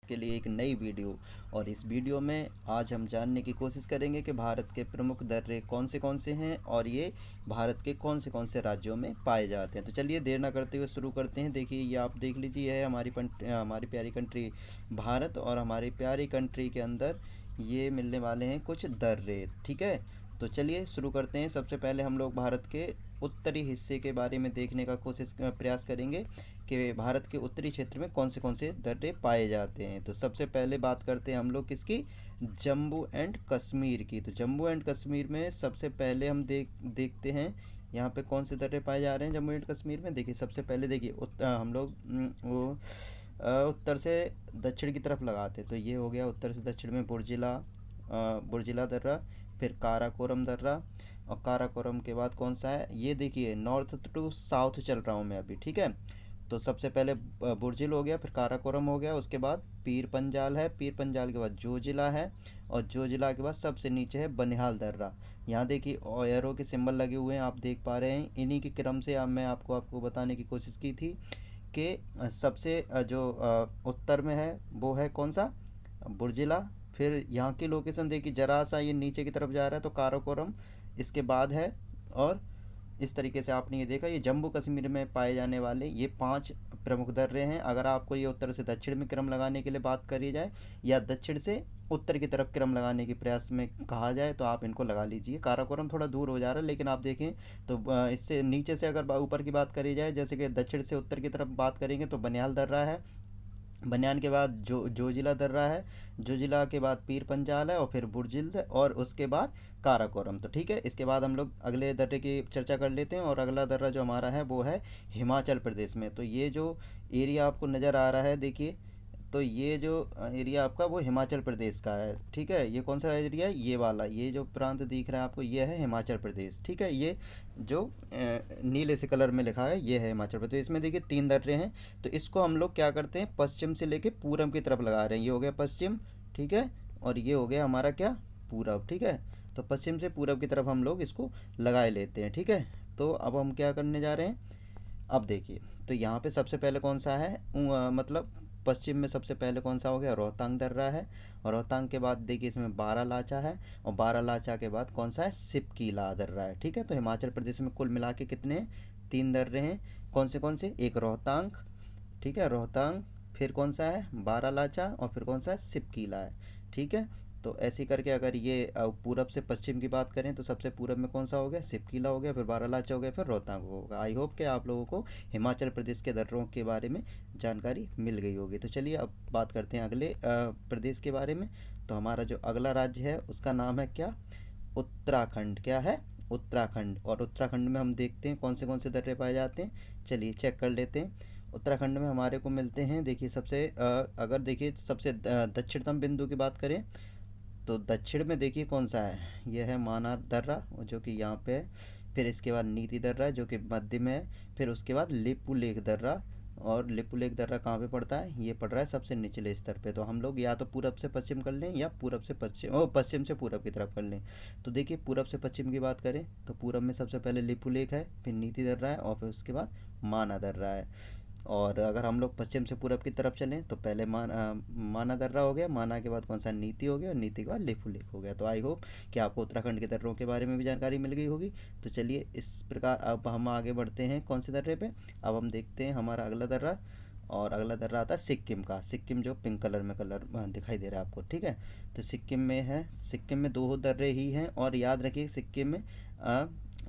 आपके लिए एक नई वीडियो। और इस वीडियो में आज हम जानने की कोशिश करेंगे कि भारत के प्रमुख दर्रे कौन से हैं और ये भारत के कौन से राज्यों में पाए जाते हैं। तो चलिए देर ना करते हुए शुरू करते हैं। देखिए ये आप देख लीजिए, यह है हमारी प्यारी कंट्री भारत, और हमारी प्यारी कंट्री के अंदर ये मिलने वाले हैं कुछ दर्रे। ठीक है, तो चलिए शुरू करते हैं। सबसे पहले हम लोग भारत के उत्तरी हिस्से के बारे में देखने का प्रयास करेंगे कि भारत के उत्तरी क्षेत्र में कौन से दर्रे पाए जाते हैं। तो सबसे पहले बात करते हैं हम लोग किसकी, जम्मू एंड कश्मीर की। तो जम्मू एंड कश्मीर में सबसे पहले हम देखते हैं यहाँ पे कौन से दर्रे पाए जा रहे हैं जम्मू एंड कश्मीर में। देखिए सबसे पहले देखिए हम लोग उत्तर से दक्षिण की तरफ लगाते हैं। तो ये हो गया उत्तर से दक्षिण में बुर्जिला दर्रा, फिर काराकोरम दर्रा, और काराकोरम के बाद कौन सा है, ये देखिए नॉर्थ टू साउथ चल रहा हूँ मैं अभी। ठीक है, तो सबसे पहले बुर्जिल हो गया, फिर काराकोरम हो गया, उसके बाद पीर पंजाल है, पीर पंजाल के बाद जोजिला है, और जोजिला के बाद सबसे नीचे है बनिहाल दर्रा। यहाँ देखिए एरो के सिंबल लगे हुए हैं, आप देख पा रहे हैं। इन्हीं के क्रम से मैं आपको बताने की कोशिश की थी कि सबसे जो उत्तर में है वो है कौन सा, बुर्जिला। फिर यहाँ की लोकेशन देखिए जरा सा ये नीचे की तरफ जा रहा है तो काराकोरम इसके बाद है। और इस तरीके से आपने ये देखा, ये जम्मू कश्मीर में पाए जाने वाले ये 5 प्रमुख दर्रे हैं। अगर आपको ये उत्तर से दक्षिण में क्रम लगाने के लिए बात करी जाए या दक्षिण से उत्तर की तरफ क्रम लगाने के प्रयास में कहा जाए तो आप इनको लगा लीजिए। काराकोरम थोड़ा दूर हो जा रहा है, लेकिन आप देखें तो इससे नीचे से अगर ऊपर की बात करी जाए, जैसे कि दक्षिण से उत्तर की तरफ बात करेंगे तो बनिहाल दर्रा है, बनियान के बाद जोजिला दर्रा है, जोजिला के बाद पीर पंजाल है, और फिर बुर्जिल है, और उसके बाद काराकोरम। तो ठीक है, इसके बाद हम लोग अगले दर्रे की चर्चा कर लेते हैं। और अगला दर्रा जो हमारा है वो है हिमाचल प्रदेश में। तो ये जो एरिया आपको नज़र आ रहा है देखिए, तो ये जो एरिया आपका वो हिमाचल प्रदेश का है। ठीक है, ये कौन सा एरिया है, ये वाला, ये जो प्रांत दिख रहा है आपको ये है हिमाचल प्रदेश। ठीक है, ये जो नीले से कलर में लिखा है ये है हिमाचल प्रदेश। इसमें देखिए 3 दर्रे हैं। तो इसको हम लोग क्या करते हैं, पश्चिम से लेके पूरब की तरफ लगा रहे हैं। ये हो गया पश्चिम, ठीक है, और ये हो गया हमारा क्या, पूरब। ठीक है, तो पश्चिम से पूरब की तरफ हम लोग इसको लगाए लेते हैं। ठीक है, तो अब हम क्या करने जा रहे हैं, अब देखिए तो यहाँ पे सबसे पहले कौन सा है, मतलब पश्चिम में सबसे पहले कौन सा हो गया, रोहतांग दर्रा है। और रोहतांग के बाद देखिए इसमें बारालाचा है, और बारालाचा के बाद कौन सा है, सिपकीला दर्रा है। ठीक है, तो हिमाचल प्रदेश में कुल मिला के कितने हैं, 3 दर्रे हैं। कौन से, एक रोहतांग, ठीक है रोहतांग, फिर कौन सा है बारालाचा, और फिर कौन सा है सिपकीला है। ठीक है, तो ऐसे करके अगर ये पूरब से पश्चिम की बात करें तो सबसे पूरब में कौन सा हो गया, सिपकीला हो गया, फिर बारालाचा हो गया, फिर रोहतांग होगा। आई होप कि आप लोगों को हिमाचल प्रदेश के दर्रों के बारे में जानकारी मिल गई होगी। तो चलिए अब बात करते हैं अगले प्रदेश के बारे में। तो हमारा जो अगला राज्य है उसका नाम है क्या, उत्तराखंड। क्या है, उत्तराखंड। और उत्तराखंड में हम देखते हैं कौन से दर्रे पाए जाते हैं। चलिए चेक कर लेते हैं। उत्तराखंड में हमारे को मिलते हैं, देखिए सबसे अगर देखिए सबसे दक्षिणतम बिंदु की बात करें तो दक्षिण में देखिए कौन सा है, यह है माना दर्रा जो कि यहाँ पे है। फिर इसके बाद नीति दर्रा जो कि मध्य में है। फिर उसके बाद लिपू लेक दर्रा, और लिपू लेक दर्रा कहाँ पे पड़ता है, ये पड़ रहा है सबसे निचले स्तर पे। तो हम लोग या तो पूरब से पश्चिम कर लें या पूरब से पश्चिम पश्चिम से पूरब की तरफ कर लें। तो देखिए पूरब से पश्चिम की बात करें तो पूरब में सबसे पहले लिपू लेक है, फिर नीति दर्रा है, और फिर उसके बाद माना दर्रा है। और अगर हम लोग पश्चिम से पूरब की तरफ चलें तो पहले माना दर्रा हो गया, माना के बाद कौन सा, नीति हो गया, और नीति के बाद लिपू लेक हो गया। तो आई होप कि आपको उत्तराखंड के दर्रों के बारे में भी जानकारी मिल गई होगी। तो चलिए इस प्रकार अब हम आगे बढ़ते हैं कौन से दर्रे पे। अब हम देखते हैं हमारा अगला दर्रा, और अगला दर्रा आता है सिक्किम का। सिक्किम जो पिंक कलर में दिखाई दे रहा है आपको। ठीक है, तो सिक्किम में है, सिक्किम में 2 दर्रे ही हैं। और याद रखिए सिक्किम में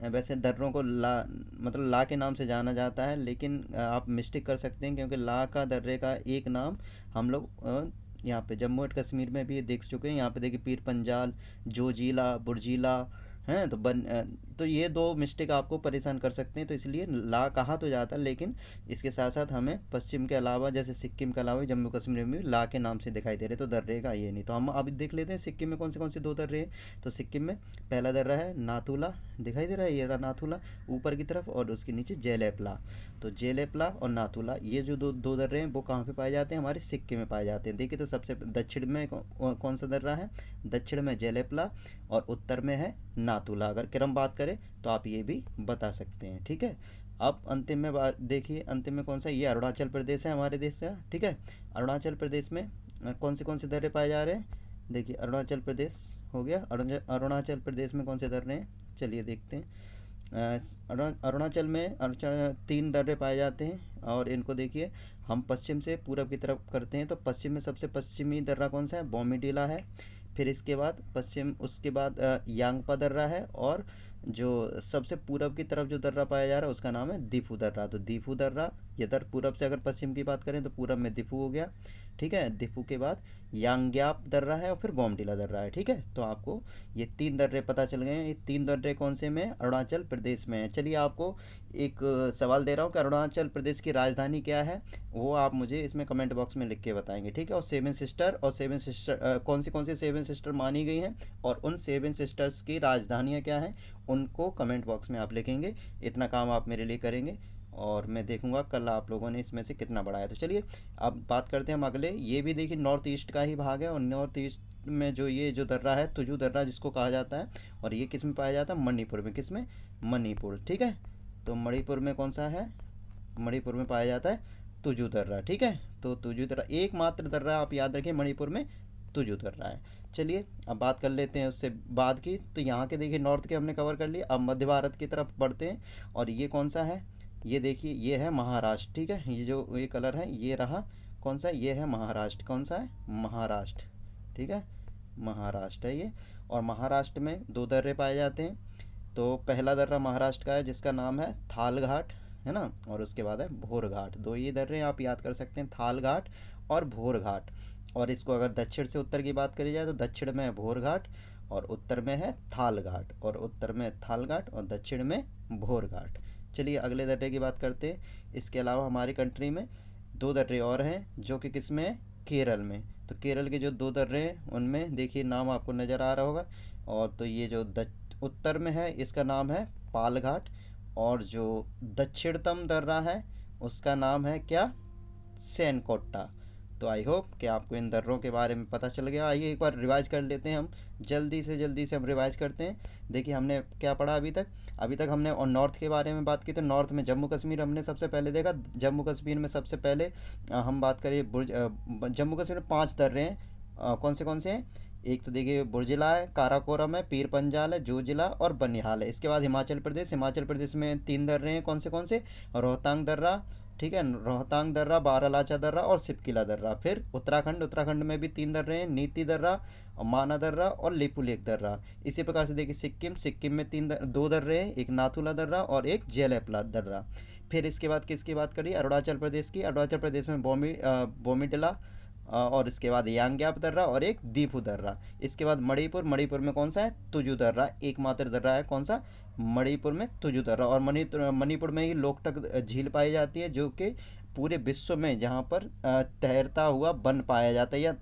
वैसे दर्रों को ला मतलब ला के नाम से जाना जाता है, लेकिन आप मिस्टेक कर सकते हैं क्योंकि ला का दर्रे का एक नाम हम लोग यहाँ पे जम्मू एंड कश्मीर में भी देख चुके हैं। यहाँ पे देखिए पीर पंजाल, जोजिला, बुर्जिला हैं। तो ये 2 मिस्टेक आपको परेशान कर सकते हैं, तो इसलिए ला कहा तो जाता है, लेकिन इसके साथ साथ हमें पश्चिम के अलावा जैसे सिक्किम के अलावा जम्मू कश्मीर में भी ला के नाम से दिखाई दे रहे, तो दर्रे का ये नहीं। तो हम अभी देख लेते हैं सिक्किम में कौन से 2 दर्रे हैं। तो सिक्किम में पहला दर्रा है नाथुला, दिखाई दे रहा है ये रहा नाथुला ऊपर की तरफ, और उसके नीचे जेलेपला। तो जेलेपला और नाथुला ये जो दो दर्रे हैं वो कहाँ पे पाए जाते हैं, हमारे सिक्किम में पाए जाते हैं। देखिए तो सबसे दक्षिण में कौन सा दर्रा है, दक्षिण में जेलेपला, और उत्तर में है नाथुला। अगर क्रम बात करें तो आप ये भी बता सकते हैं। ठीक है, अब अंतिम में बात देखिए, अंतिम में कौन सा, ये अरुणाचल प्रदेश है हमारे देश का। ठीक है, अरुणाचल प्रदेश में कौन से दर्रे पाए जा रहे हैं? देखिए अरुणाचल प्रदेश हो गया, अरुणाचल प्रदेश में कौन से दर्रे हैं, चलिए देखते हैं। अरुणाचल में 3 दर्रे पाए जाते हैं, और इनको देखिए हम पश्चिम से पूरब की तरफ करते हैं, तो पश्चिम में सबसे पश्चिमी दर्रा कौन सा है? बॉमीडिला है। फिर इसके बाद उसके बाद यांगपा दर्रा है, और जो सबसे पूरब की तरफ जो दर्रा पाया जा रहा है उसका नाम है दीफू दर्रा। तो दीफू दर्रा, ये पूरब से अगर पश्चिम की बात करें तो पूरब में दीफू हो गया, ठीक है। दीफू के बाद यांग्याप दर्रा है, और फिर बॉमडिला दर्रा है, ठीक है। तो आपको ये 3 दर्रे पता चल गए हैं। ये 3 दर्रे कौन से में? अरुणाचल प्रदेश में है। चलिए आपको एक सवाल दे रहा हूँ कि अरुणाचल प्रदेश की राजधानी क्या है, वो आप मुझे इसमें कमेंट बॉक्स में लिख के बताएंगे, ठीक है। और सेवन सिस्टर कौन सी 7 सिस्टर मानी गई हैं, और उन 7 सिस्टर्स की राजधानियाँ क्या हैं, उनको कमेंट बॉक्स में आप लिखेंगे। इतना काम आप मेरे लिए करेंगे, और मैं देखूंगा कल आप लोगों ने इसमें से कितना बढ़ाया। तो चलिए अब बात करते हैं हम अगले। ये भी देखिए नॉर्थ ईस्ट का ही भाग है, और नॉर्थ ईस्ट में जो दर्रा है, तुजू दर्रा जिसको कहा जाता है, और ये किस में पाया जाता है? मणिपुर में। किस में? मणिपुर, ठीक है। तो मणिपुर में कौन सा है? मणिपुर में पाया जाता है तुजू दर्रा, ठीक है। तो तुजू दर्रा एकमात्र दर्रा, आप याद रखें, मणिपुर में तुजू दर्रा है। चलिए अब बात कर लेते हैं उससे बाद की। तो यहाँ के देखिए नॉर्थ के हमने कवर कर लिए, अब मध्य भारत की तरफ बढ़ते हैं, और ये कौन सा है? ये देखिए ये है महाराष्ट्र, ठीक है। ये जो ये कलर है ये रहा कौन सा? ये है महाराष्ट्र। कौन सा है? महाराष्ट्र, ठीक है। महाराष्ट्र है ये। और महाराष्ट्र में 2 दर्रे पाए जाते हैं। तो पहला दर्रा महाराष्ट्र का है जिसका नाम है थाल घाट, है ना, और उसके बाद है भोर घाट। 2 ये दर्रे आप याद कर सकते हैं, थाल घाट और भोर घाट। और इसको अगर दक्षिण से उत्तर की बात करी जाए तो दक्षिण में है भोर घाट, और उत्तर में है थाल घाट, और उत्तर में थाल घाट और दक्षिण में भोर घाट। चलिए अगले दर्रे की बात करते हैं। इसके अलावा हमारी कंट्री में 2 दर्रे और हैं, जो कि किस में है? केरल में। तो केरल के जो 2 दर्रे हैं उनमें देखिए नाम आपको नज़र आ रहा होगा। और तो ये जो उत्तर में है इसका नाम है पाल घाट, और जो दक्षिणतम दर्रा है उसका नाम है क्या? सेनकोट्टा। तो आई होप कि आपको इन दर्रों के बारे में पता चल गया। आइए एक बार रिवाइज कर लेते हैं हम, जल्दी से हम रिवाइज करते हैं। देखिए हमने क्या पढ़ा अभी तक हमने और नॉर्थ के बारे में बात की। तो नॉर्थ में जम्मू कश्मीर हमने सबसे पहले देखा। जम्मू कश्मीर में सबसे पहले हम बात करें जम्मू कश्मीर में 5 दर्रे हैं। कौन से हैं? एक तो देखिए बुर्जिला है, काराकोरम है, पीर पंजाल है, जोजिला और बनिहाल है। इसके बाद हिमाचल प्रदेश में 3 दर्रे हैं। कौन से? रोहतांग दर्रा, ठीक है, रोहतांग दर्रा, बारालाचा दर्रा और सिपकिला दर्रा। फिर उत्तराखंड में भी 3 दर्रे हैं, नीति दर्रा, माना दर्रा और लिपुलेख दर्रा। इसी प्रकार से देखिए सिक्किम में 2 दर्रे हैं, एक नाथुला दर्रा और एक जेलेपला दर्रा। फिर इसके बाद किसकी बात करिए? अरुणाचल प्रदेश में बोमीडिला, और इसके बाद यांग्याप दर्रा और एक दीफू दर्रा। इसके बाद मणिपुर में कौन सा है? तुजू दर्रा, एकमात्र दर्रा है। कौन सा? मणिपुर में तुजू दर्रा। और मणिपुर में ही लोकटक झील पाई जाती है, जो कि पूरे विश्व में जहाँ पर तैरता हुआ वन पाया जाता है, या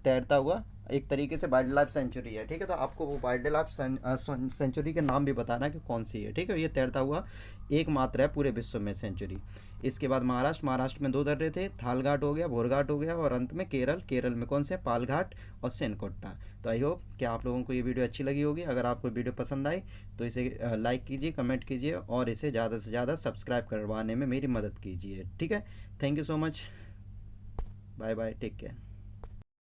तैरता हुआ एक तरीके से वाइल्ड लाइफ सेंचुरी है, ठीक है। तो आपको वो वाइल्ड लाइफ सेंचुरी के नाम भी बताना है कि कौन सी है, ठीक है। ये तैरता हुआ एकमात्र है पूरे विश्व में सेंचुरी। इसके बाद महाराष्ट्र में 2 दर्रे थे, थालघाट हो गया, भोरघाट हो गया, और अंत में केरल में कौन से? पालघाट और सेनकोट्टा। तो आई होप कि आप लोगों को ये वीडियो अच्छी लगी होगी। अगर आपको वीडियो पसंद आई तो इसे लाइक कीजिए, कमेंट कीजिए, और इसे ज़्यादा से ज़्यादा सब्सक्राइब करवाने में मेरी मदद कीजिए, ठीक है। Thank you so much, bye bye, take care.